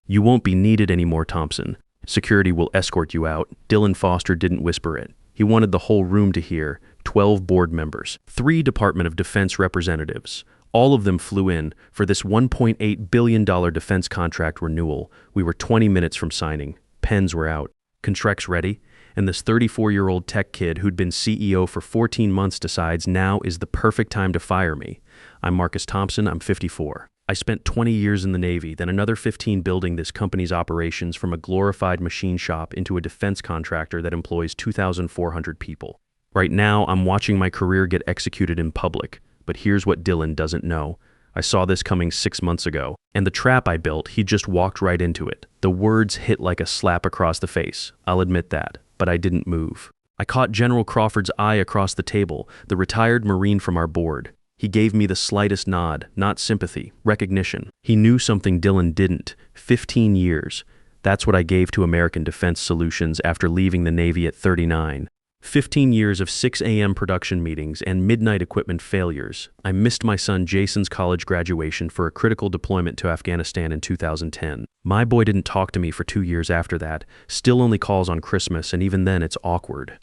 "You won't be needed anymore, Thompson. Security will escort you out." Dylan Foster didn't whisper it. He wanted the whole room to hear. 12 board members, 3 Department of Defense representatives. All of them flew in for this $1.8 billion defense contract renewal. We were 20 minutes from signing. Pens were out. Contracts ready. And this 34-year-old tech kid who'd been CEO for 14 months decides now is the perfect time to fire me. I'm Marcus Thompson. I'm 54. I spent 20 years in the Navy, then another 15 building this company's operations from a glorified machine shop into a defense contractor that employs 2,400 people. Right now, I'm watching my career get executed in public. But here's what Dylan doesn't know. I saw this coming 6 months ago, and the trap I built, he just walked right into it. The words hit like a slap across the face. I'll admit that, but I didn't move. I caught General Crawford's eye across the table, the retired Marine from our board. He gave me the slightest nod, not sympathy, recognition. He knew something Dylan didn't. 15 years. That's what I gave to American Defense Solutions after leaving the Navy at 39. 15 years of 6 a.m. production meetings and midnight equipment failures. I missed my son Jason's college graduation for a critical deployment to Afghanistan in 2010. My boy didn't talk to me for 2 years after that, still only calls on Christmas, and even then it's awkward.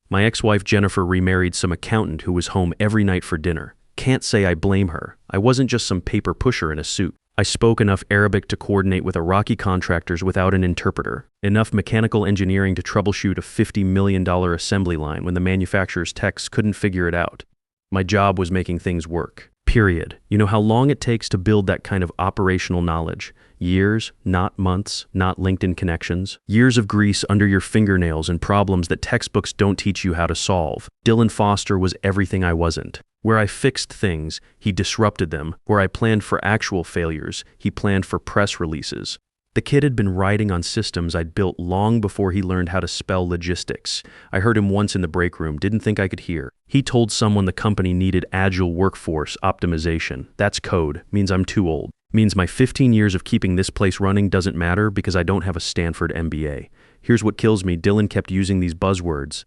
My ex-wife Jennifer remarried some accountant who was home every night for dinner. Can't say I blame her. I wasn't just some paper pusher in a suit. I spoke enough Arabic to coordinate with Iraqi contractors without an interpreter, enough mechanical engineering to troubleshoot a $50 million assembly line when the manufacturer's techs couldn't figure it out. My job was making things work. Period. You know how long it takes to build that kind of operational knowledge? Years, not months, not LinkedIn connections. Years of grease under your fingernails and problems that textbooks don't teach you how to solve. Dylan Foster was everything I wasn't. Where I fixed things, he disrupted them. Where I planned for actual failures, he planned for press releases. The kid had been writing on systems I'd built long before he learned how to spell logistics. I heard him once in the break room, didn't think I could hear. He told someone the company needed agile workforce optimization. That's code, means I'm too old. Means my 15 years of keeping this place running doesn't matter because I don't have a Stanford MBA. Here's what kills me, Dylan kept using these buzzwords.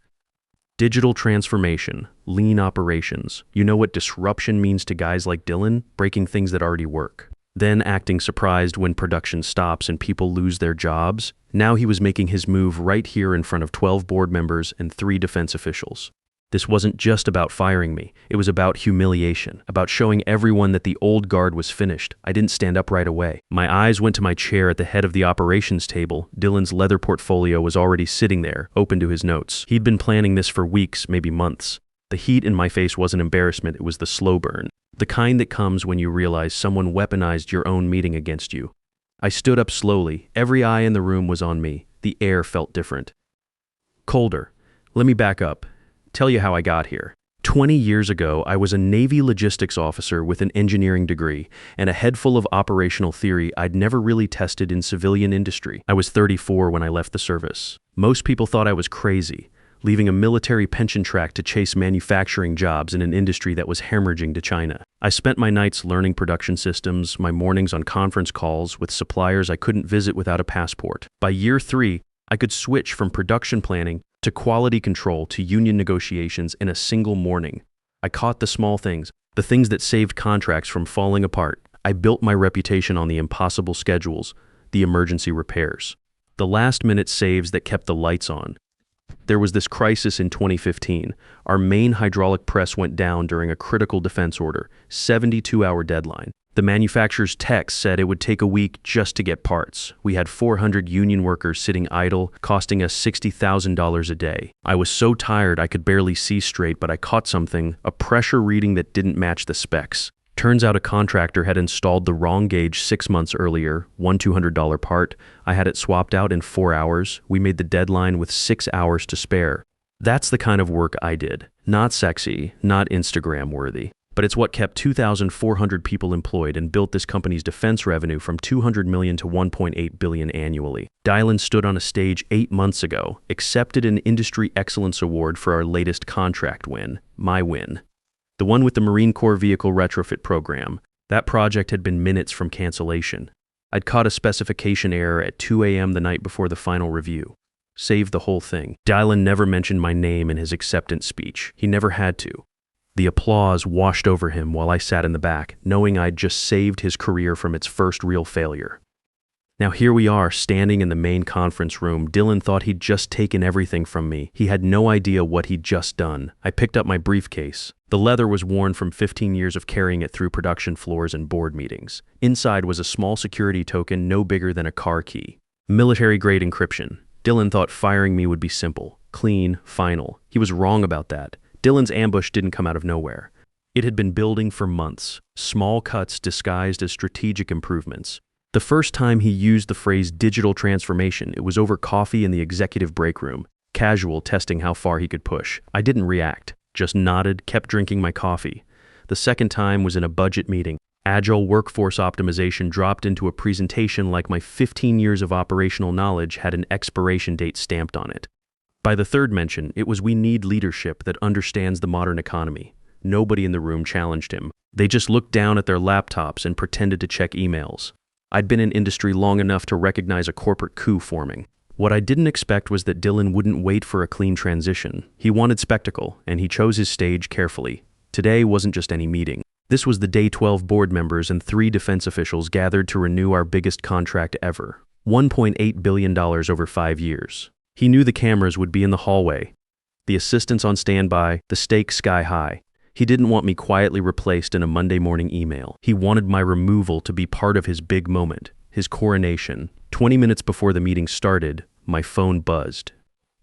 Digital transformation, lean operations. You know what disruption means to guys like Dylan? Breaking things that already work. Then acting surprised when production stops and people lose their jobs. Now he was making his move right here in front of 12 board members and 3 defense officials. This wasn't just about firing me. It was about humiliation, about showing everyone that the old guard was finished. I didn't stand up right away. My eyes went to my chair at the head of the operations table. Dylan's leather portfolio was already sitting there, open to his notes. He'd been planning this for weeks, maybe months. The heat in my face wasn't embarrassment, it was the slow burn. The kind that comes when you realize someone weaponized your own meeting against you. I stood up slowly. Every eye in the room was on me. The air felt different. Colder. Let me back up. Tell you how I got here. 20 years ago, I was a Navy logistics officer with an engineering degree and a head full of operational theory I'd never really tested in civilian industry. I was 34 when I left the service. Most people thought I was crazy, leaving a military pension track to chase manufacturing jobs in an industry that was hemorrhaging to China. I spent my nights learning production systems, my mornings on conference calls with suppliers I couldn't visit without a passport. By year 3, I could switch from production planning to quality control to union negotiations in a single morning. I caught the small things, the things that saved contracts from falling apart. I built my reputation on the impossible schedules, the emergency repairs, the last-minute saves that kept the lights on. There was this crisis in 2015. Our main hydraulic press went down during a critical defense order, 72-hour deadline. The manufacturer's techs said it would take a week just to get parts. We had 400 union workers sitting idle, costing us $60,000 a day. I was so tired I could barely see straight, but I caught something, a pressure reading that didn't match the specs. Turns out a contractor had installed the wrong gauge 6 months earlier, one $200 part. I had it swapped out in 4 hours. We made the deadline with 6 hours to spare. That's the kind of work I did. Not sexy, not Instagram worthy. But it's what kept 2,400 people employed and built this company's defense revenue from $200 million to $1.8 billion annually. Dylan stood on a stage 8 months ago, accepted an Industry Excellence Award for our latest contract win, my win. The one with the Marine Corps Vehicle Retrofit Program. That project had been minutes from cancellation. I'd caught a specification error at 2 a.m. the night before the final review. Saved the whole thing. Dylan never mentioned my name in his acceptance speech. He never had to. The applause washed over him while I sat in the back, knowing I'd just saved his career from its first real failure. Now here we are, standing in the main conference room. Dylan thought he'd just taken everything from me. He had no idea what he'd just done. I picked up my briefcase. The leather was worn from 15 years of carrying it through production floors and board meetings. Inside was a small security token no bigger than a car key. Military-grade encryption. Dylan thought firing me would be simple, clean, final. He was wrong about that. Dylan's ambush didn't come out of nowhere. It had been building for months, small cuts disguised as strategic improvements. The first time he used the phrase digital transformation, it was over coffee in the executive break room, casual, testing how far he could push. I didn't react, just nodded, kept drinking my coffee. The second time was in a budget meeting. Agile workforce optimization dropped into a presentation like my 15 years of operational knowledge had an expiration date stamped on it. By the third mention, it was we need leadership that understands the modern economy. Nobody in the room challenged him. They just looked down at their laptops and pretended to check emails. I'd been in industry long enough to recognize a corporate coup forming. What I didn't expect was that Dylan wouldn't wait for a clean transition. He wanted spectacle, and he chose his stage carefully. Today wasn't just any meeting. This was the day 12 board members and 3 defense officials gathered to renew our biggest contract ever. $1.8 billion over 5 years. He knew the cameras would be in the hallway, the assistants on standby, the stakes sky high. He didn't want me quietly replaced in a Monday morning email. He wanted my removal to be part of his big moment, his coronation. 20 minutes before the meeting started, my phone buzzed.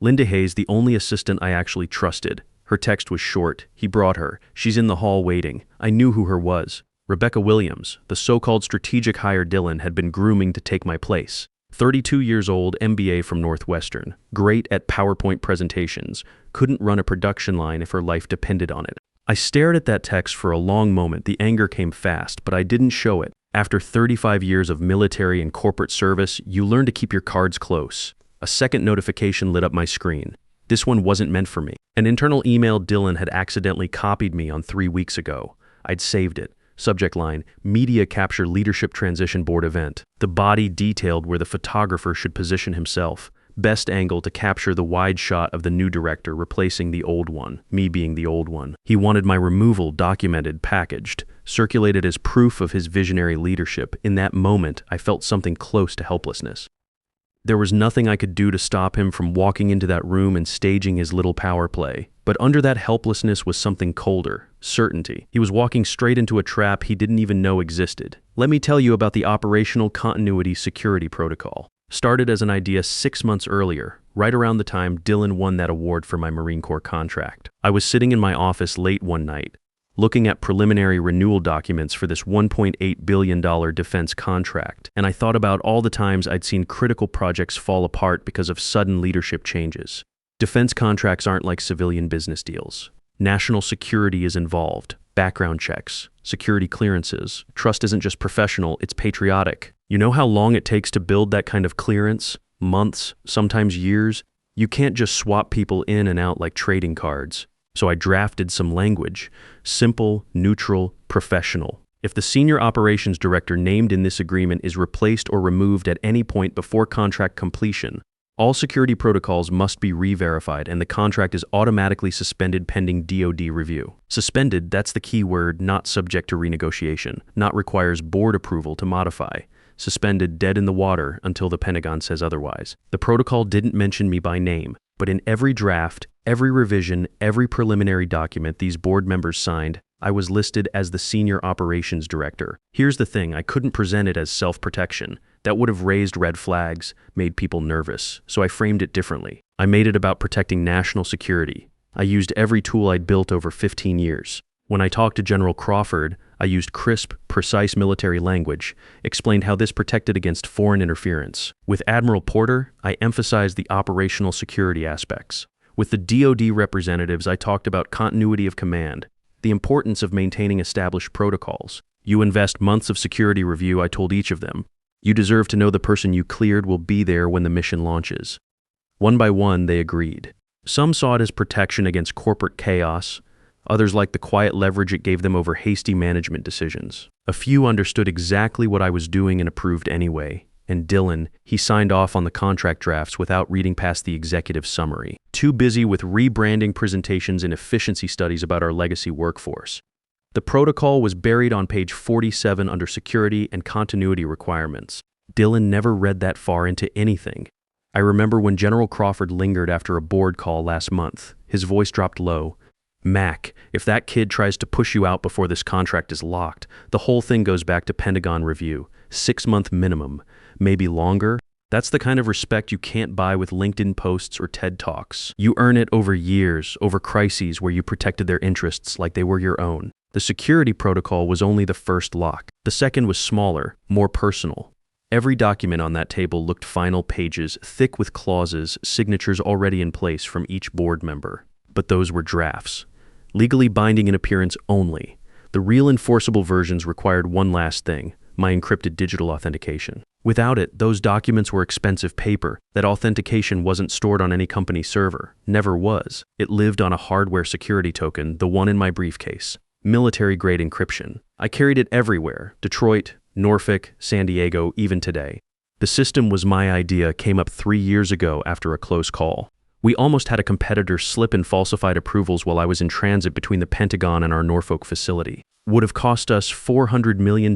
Linda Hayes, the only assistant I actually trusted. Her text was short. He brought her. She's in the hall waiting. I knew who her was. Rebecca Williams, the so-called strategic hire Dylan had been grooming to take my place. 32 years old, MBA from Northwestern. Great at PowerPoint presentations. Couldn't run a production line if her life depended on it. I stared at that text for a long moment. The anger came fast, but I didn't show it. After 35 years of military and corporate service, you learn to keep your cards close. A second notification lit up my screen. This one wasn't meant for me. An internal email Dylan had accidentally copied me on 3 weeks ago. I'd saved it. Subject line, Media Capture Leadership Transition Board Event. The body detailed where the photographer should position himself. Best angle to capture the wide shot of the new director replacing the old one, me being the old one. He wanted my removal documented, packaged, circulated as proof of his visionary leadership. In that moment, I felt something close to helplessness. There was nothing I could do to stop him from walking into that room and staging his little power play. But under that helplessness was something colder, certainty. He was walking straight into a trap he didn't even know existed. Let me tell you about the Operational Continuity Security Protocol. Started as an idea 6 months earlier, right around the time Dylan won that award for my Marine Corps contract. I was sitting in my office late one night, looking at preliminary renewal documents for this $1.8 billion defense contract, and I thought about all the times I'd seen critical projects fall apart because of sudden leadership changes. Defense contracts aren't like civilian business deals. National security is involved, background checks, security clearances. Trust isn't just professional, it's patriotic. You know how long it takes to build that kind of clearance? Months, sometimes years. You can't just swap people in and out like trading cards. So I drafted some language. Simple, neutral, professional. If the senior operations director named in this agreement is replaced or removed at any point before contract completion, all security protocols must be re-verified and the contract is automatically suspended pending DoD review. Suspended, that's the key word, not subject to renegotiation, not requires board approval to modify. Suspended, dead in the water until the Pentagon says otherwise. The protocol didn't mention me by name, but in every draft, every revision, every preliminary document these board members signed, I was listed as the senior operations director. Here's the thing, I couldn't present it as self-protection. That would have raised red flags, made people nervous, so I framed it differently. I made it about protecting national security. I used every tool I'd built over 15 years. When I talked to General Crawford, I used crisp, precise military language, explained how this protected against foreign interference. With Admiral Porter, I emphasized the operational security aspects. With the DoD representatives, I talked about continuity of command, the importance of maintaining established protocols. You invest months of security review, I told each of them. You deserve to know the person you cleared will be there when the mission launches. One by one, they agreed. Some saw it as protection against corporate chaos. Others liked the quiet leverage it gave them over hasty management decisions. A few understood exactly what I was doing and approved anyway. And Dylan, he signed off on the contract drafts without reading past the executive summary. Too busy with rebranding presentations and efficiency studies about our legacy workforce. The protocol was buried on page 47 under security and continuity requirements. Dylan never read that far into anything. I remember when General Crawford lingered after a board call last month. His voice dropped low. Mac, if that kid tries to push you out before this contract is locked, the whole thing goes back to Pentagon review. 6-month minimum. Maybe longer? That's the kind of respect you can't buy with LinkedIn posts or TED Talks. You earn it over years, over crises where you protected their interests like they were your own. The security protocol was only the first lock. The second was smaller, more personal. Every document on that table looked final pages, thick with clauses, signatures already in place from each board member. But those were drafts. Legally binding in appearance only. The real enforceable versions required one last thing: my encrypted digital authentication. Without it, those documents were expensive paper. That authentication wasn't stored on any company server. Never was. It lived on a hardware security token, the one in my briefcase. Military-grade encryption. I carried it everywhere. Detroit, Norfolk, San Diego, even today. The system was my idea, came up 3 years ago after a close call. We almost had a competitor slip in falsified approvals while I was in transit between the Pentagon and our Norfolk facility. Would have cost us $400 million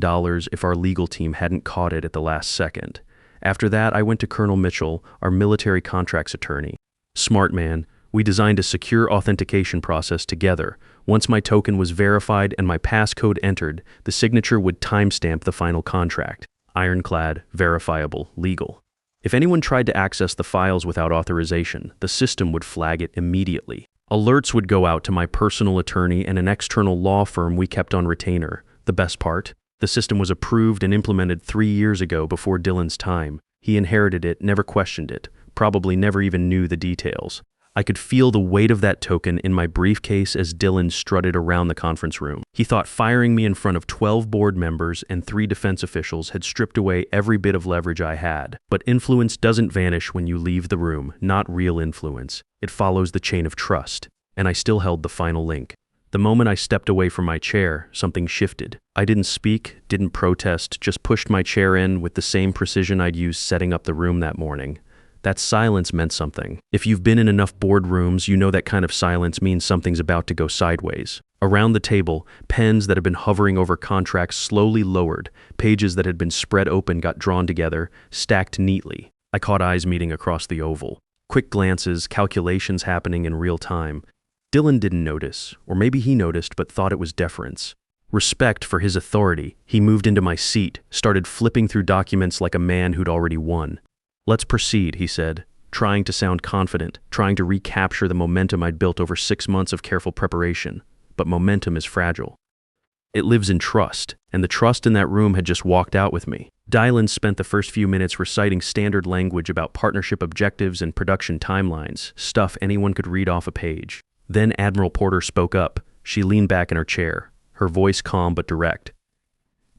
if our legal team hadn't caught it at the last second. After that, I went to Colonel Mitchell, our military contracts attorney. Smart man. We designed a secure authentication process together. Once my token was verified and my passcode entered, the signature would timestamp the final contract. Ironclad, verifiable, legal. If anyone tried to access the files without authorization, the system would flag it immediately. Alerts would go out to my personal attorney and an external law firm we kept on retainer. The best part? The system was approved and implemented 3 years ago before Dylan's time. He inherited it, never questioned it, probably never even knew the details. I could feel the weight of that token in my briefcase as Dylan strutted around the conference room. He thought firing me in front of 12 board members and 3 defense officials had stripped away every bit of leverage I had. But influence doesn't vanish when you leave the room, not real influence. It follows the chain of trust. And I still held the final link. The moment I stepped away from my chair, something shifted. I didn't speak, didn't protest, just pushed my chair in with the same precision I'd used setting up the room that morning. That silence meant something. If you've been in enough boardrooms, you know that kind of silence means something's about to go sideways. Around the table, pens that had been hovering over contracts slowly lowered, pages that had been spread open got drawn together, stacked neatly. I caught eyes meeting across the oval. Quick glances, calculations happening in real time. Dylan didn't notice, or maybe he noticed but thought it was deference. Respect for his authority, he moved into my seat, started flipping through documents like a man who'd already won. "Let's proceed," he said, trying to sound confident, trying to recapture the momentum I'd built over 6 months of careful preparation. But momentum is fragile. It lives in trust, and the trust in that room had just walked out with me. Dylan spent the first few minutes reciting standard language about partnership objectives and production timelines, stuff anyone could read off a page. Then Admiral Porter spoke up. She leaned back in her chair, her voice calm but direct.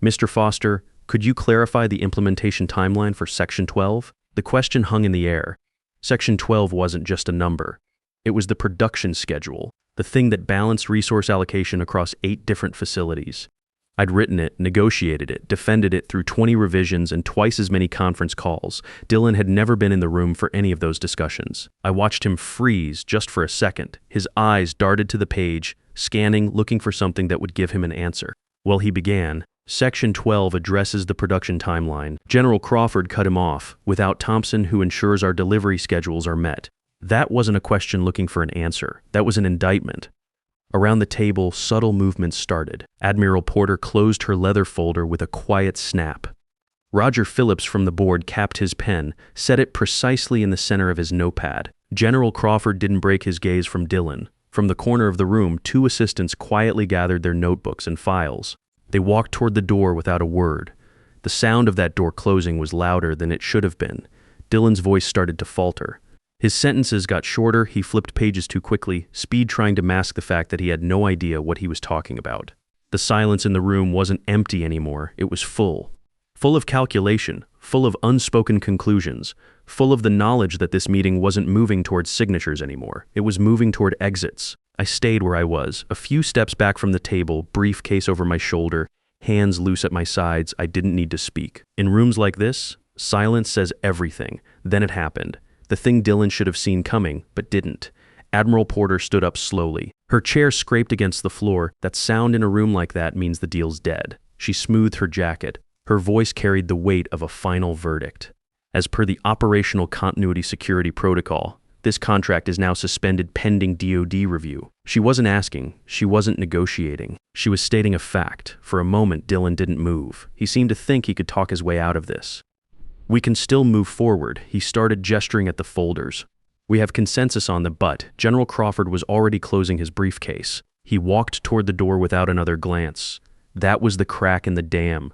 "Mr. Foster, could you clarify the implementation timeline for Section 12? The question hung in the air. Section 12 wasn't just a number. It was the production schedule, the thing that balanced resource allocation across 8 different facilities. I'd written it, negotiated it, defended it through 20 revisions and twice as many conference calls. Dylan had never been in the room for any of those discussions. I watched him freeze just for a second. His eyes darted to the page, scanning, looking for something that would give him an answer. Well, he began. Section 12 addresses the production timeline. General Crawford cut him off, without Thompson, who ensures our delivery schedules are met. That wasn't a question looking for an answer. That was an indictment. Around the table, subtle movements started. Admiral Porter closed her leather folder with a quiet snap. Roger Phillips from the board capped his pen, set it precisely in the center of his notepad. General Crawford didn't break his gaze from Dylan. From the corner of the room, 2 assistants quietly gathered their notebooks and files. They walked toward the door without a word. The sound of that door closing was louder than it should have been. Dylan's voice started to falter. His sentences got shorter, he flipped pages too quickly, speed trying to mask the fact that he had no idea what he was talking about. The silence in the room wasn't empty anymore, it was full. Full of calculation, full of unspoken conclusions, full of the knowledge that this meeting wasn't moving towards signatures anymore. It was moving toward exits. I stayed where I was, a few steps back from the table, briefcase over my shoulder, hands loose at my sides. I didn't need to speak. In rooms like this, silence says everything. Then it happened. The thing Dylan should have seen coming, but didn't. Admiral Porter stood up slowly. Her chair scraped against the floor. That sound in a room like that means the deal's dead. She smoothed her jacket. Her voice carried the weight of a final verdict. As per the Operational Continuity Security Protocol, this contract is now suspended pending DoD review. She wasn't asking, she wasn't negotiating. She was stating a fact. For a moment, Dylan didn't move. He seemed to think he could talk his way out of this. We can still move forward. He started gesturing at the folders. We have consensus on the but. General Crawford was already closing his briefcase. He walked toward the door without another glance. That was the crack in the dam.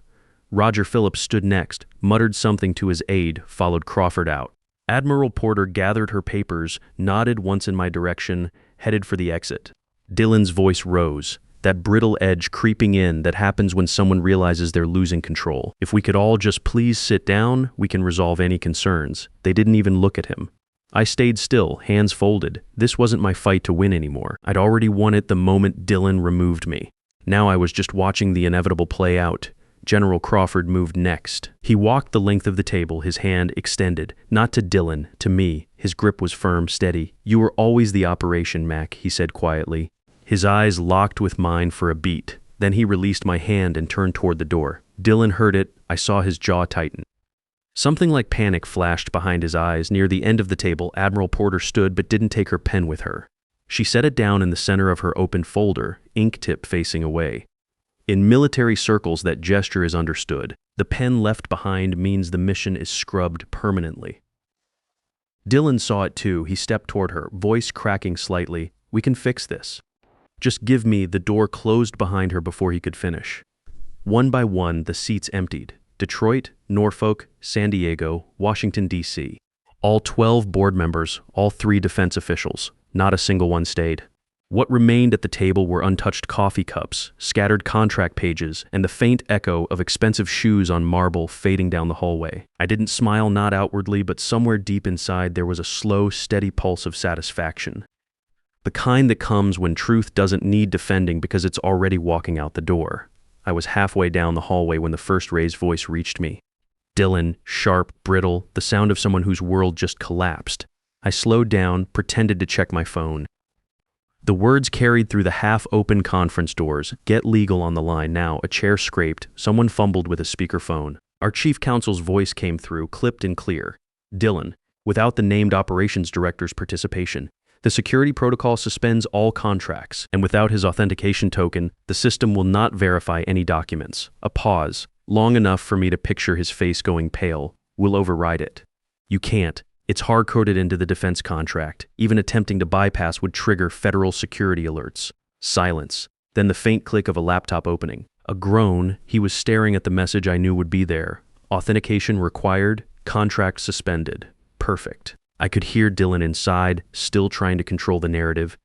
Roger Phillips stood next, muttered something to his aide, followed Crawford out. Admiral Porter gathered her papers, nodded once in my direction, headed for the exit. Dylan's voice rose, that brittle edge creeping in that happens when someone realizes they're losing control. If we could all just please sit down, we can resolve any concerns. They didn't even look at him. I stayed still, hands folded. This wasn't my fight to win anymore. I'd already won it the moment Dylan removed me. Now I was just watching the inevitable play out. General Crawford moved next. He walked the length of the table, his hand extended, not to Dylan, to me. His grip was firm, steady. "You were always the operation, Mac," he said quietly. His eyes locked with mine for a beat. Then he released my hand and turned toward the door. Dylan heard it. I saw his jaw tighten. Something like panic flashed behind his eyes. Near the end of the table, Admiral Porter stood but didn't take her pen with her. She set it down in the center of her open folder, ink tip facing away. In military circles, that gesture is understood. The pen left behind means the mission is scrubbed permanently. Dylan saw it too. He stepped toward her, voice cracking slightly. "We can fix this. Just give me." The door closed behind her before he could finish. One by one, the seats emptied. Detroit, Norfolk, San Diego, Washington, D.C. All 12 board members, all 3 defense officials. Not a single one stayed. What remained at the table were untouched coffee cups, scattered contract pages, and the faint echo of expensive shoes on marble fading down the hallway. I didn't smile, not outwardly, but somewhere deep inside there was a slow, steady pulse of satisfaction. The kind that comes when truth doesn't need defending because it's already walking out the door. I was halfway down the hallway when the first raised voice reached me. Dylan, sharp, brittle, the sound of someone whose world just collapsed. I slowed down, pretended to check my phone. The words carried through the half-open conference doors. "Get legal on the line now." A chair scraped. Someone fumbled with a speakerphone. Our chief counsel's voice came through, clipped and clear. "Dylan, without the named operations director's participation, the security protocol suspends all contracts, and without his authentication token, the system will not verify any documents." A pause, long enough for me to picture his face going pale. "We'll override it." "You can't. It's hard-coded into the defense contract. Even attempting to bypass would trigger federal security alerts." Silence. Then the faint click of a laptop opening. A groan. He was staring at the message I knew would be there. "Authentication required. Contract suspended." Perfect. I could hear Dylan inside, still trying to control the narrative.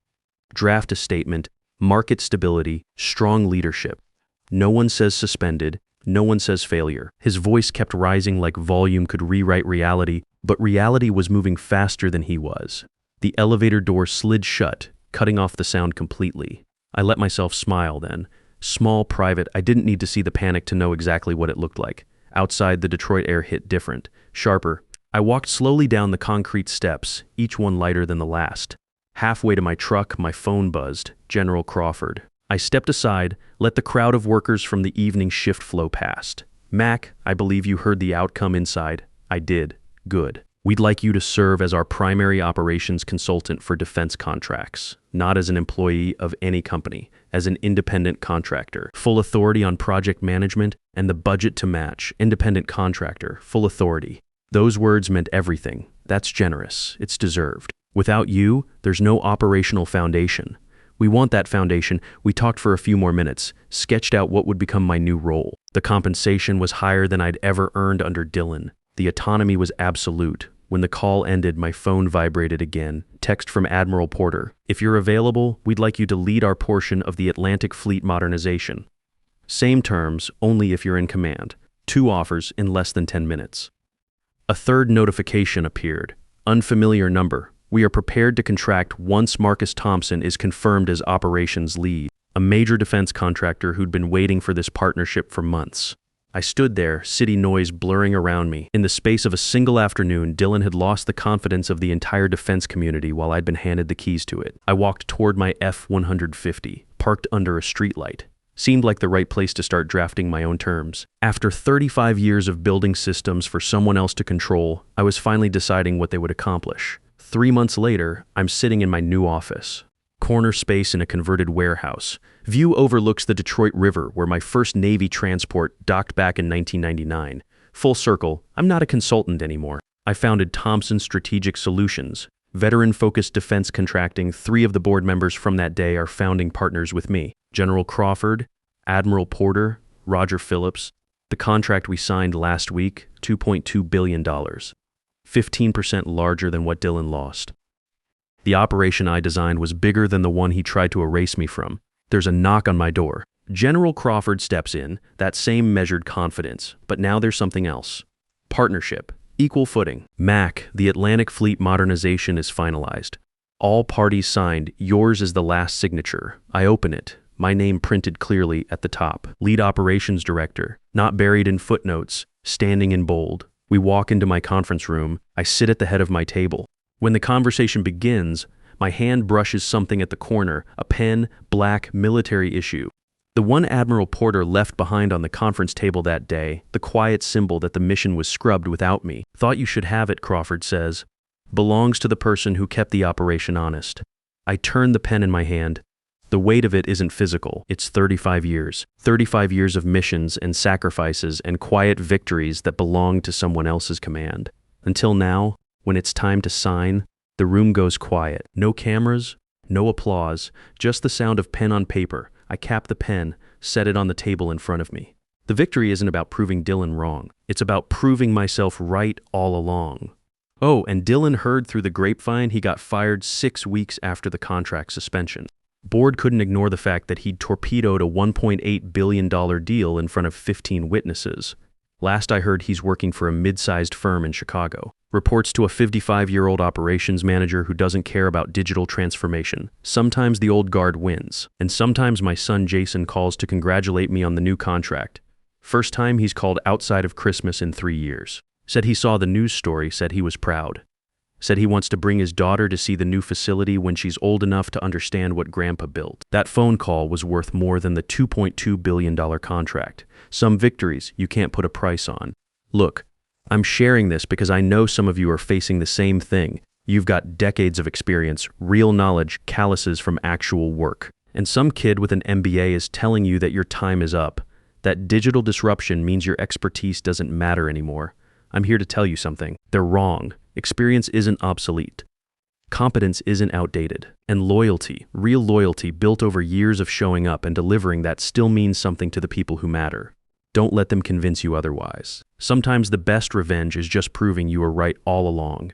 "Draft a statement. Market stability. Strong leadership. No one says suspended. No one says failure." His voice kept rising like volume could rewrite reality, but reality was moving faster than he was. The elevator door slid shut, cutting off the sound completely. I let myself smile then. Small, private, I didn't need to see the panic to know exactly what it looked like. Outside, the Detroit air hit different, sharper. I walked slowly down the concrete steps, each one lighter than the last. Halfway to my truck, my phone buzzed. General Crawford. I stepped aside, let the crowd of workers from the evening shift flow past. "Mac, I believe you heard the outcome inside." "I did." "Good. We'd like you to serve as our primary operations consultant for defense contracts, not as an employee of any company, as an independent contractor. Full authority on project management and the budget to match. Independent contractor, full authority." Those words meant everything. That's generous. It's deserved. Without you, there's no operational foundation. We want that foundation. We talked for a few more minutes, sketched out what would become my new role. The compensation was higher than I'd ever earned under Dylan. The autonomy was absolute. When the call ended, my phone vibrated again. Text from Admiral Porter. "If you're available, we'd like you to lead our portion of the Atlantic Fleet modernization. Same terms, only if you're in command. 2 offers in less than 10 minutes. A third notification appeared. Unfamiliar number. "We are prepared to contract once Marcus Thompson is confirmed as operations lead." A major defense contractor who'd been waiting for this partnership for months. I stood there, city noise blurring around me. In the space of a single afternoon, Dylan had lost the confidence of the entire defense community while I'd been handed the keys to it. I walked toward my F-150, parked under a streetlight. Seemed like the right place to start drafting my own terms. After 35 years of building systems for someone else to control, I was finally deciding what they would accomplish. 3 months later, I'm sitting in my new office. Corner space in a converted warehouse. View overlooks the Detroit River, where my first Navy transport docked back in 1999. Full circle, I'm not a consultant anymore. I founded Thompson Strategic Solutions, veteran-focused defense contracting. 3 of the board members from that day are founding partners with me. General Crawford, Admiral Porter, Roger Phillips. The contract we signed last week, $2.2 billion. 15% larger than what Dylan lost. The operation I designed was bigger than the one he tried to erase me from. There's a knock on my door. General Crawford steps in, that same measured confidence, but now there's something else. Partnership, equal footing. MAC, the Atlantic Fleet modernization is finalized. All parties signed, yours is the last signature. I open it, my name printed clearly at the top. Lead Operations Director, not buried in footnotes, standing in bold. We walk into my conference room, I sit at the head of my table. When the conversation begins, my hand brushes something at the corner, a pen, black, military issue. The one Admiral Porter left behind on the conference table that day, the quiet symbol that the mission was scrubbed without me. Thought you should have it, Crawford says. Belongs to the person who kept the operation honest. I turn the pen in my hand. The weight of it isn't physical, it's 35 years. 35 years of missions and sacrifices and quiet victories that belong to someone else's command. Until now, when it's time to sign, the room goes quiet. No cameras, no applause, just the sound of pen on paper. I cap the pen, set it on the table in front of me. The victory isn't about proving Dylan wrong. It's about proving myself right all along. Oh, and Dylan heard through the grapevine he got fired 6 weeks after the contract suspension. Board couldn't ignore the fact that he'd torpedoed a $1.8 billion deal in front of 15 witnesses. Last I heard, he's working for a mid-sized firm in Chicago. Reports to a 55-year-old operations manager who doesn't care about digital transformation. Sometimes the old guard wins, and sometimes my son Jason calls to congratulate me on the new contract. First time he's called outside of Christmas in 3 years. Said he saw the news story, said he was proud. Said he wants to bring his daughter to see the new facility when she's old enough to understand what Grandpa built. That phone call was worth more than the $2.2 billion contract. Some victories you can't put a price on. Look, I'm sharing this because I know some of you are facing the same thing. You've got decades of experience, real knowledge, calluses from actual work. And some kid with an MBA is telling you that your time is up, that digital disruption means your expertise doesn't matter anymore. I'm here to tell you something. They're wrong. Experience isn't obsolete. Competence isn't outdated. And loyalty, real loyalty built over years of showing up and delivering, that still means something to the people who matter. Don't let them convince you otherwise. Sometimes the best revenge is just proving you were right all along.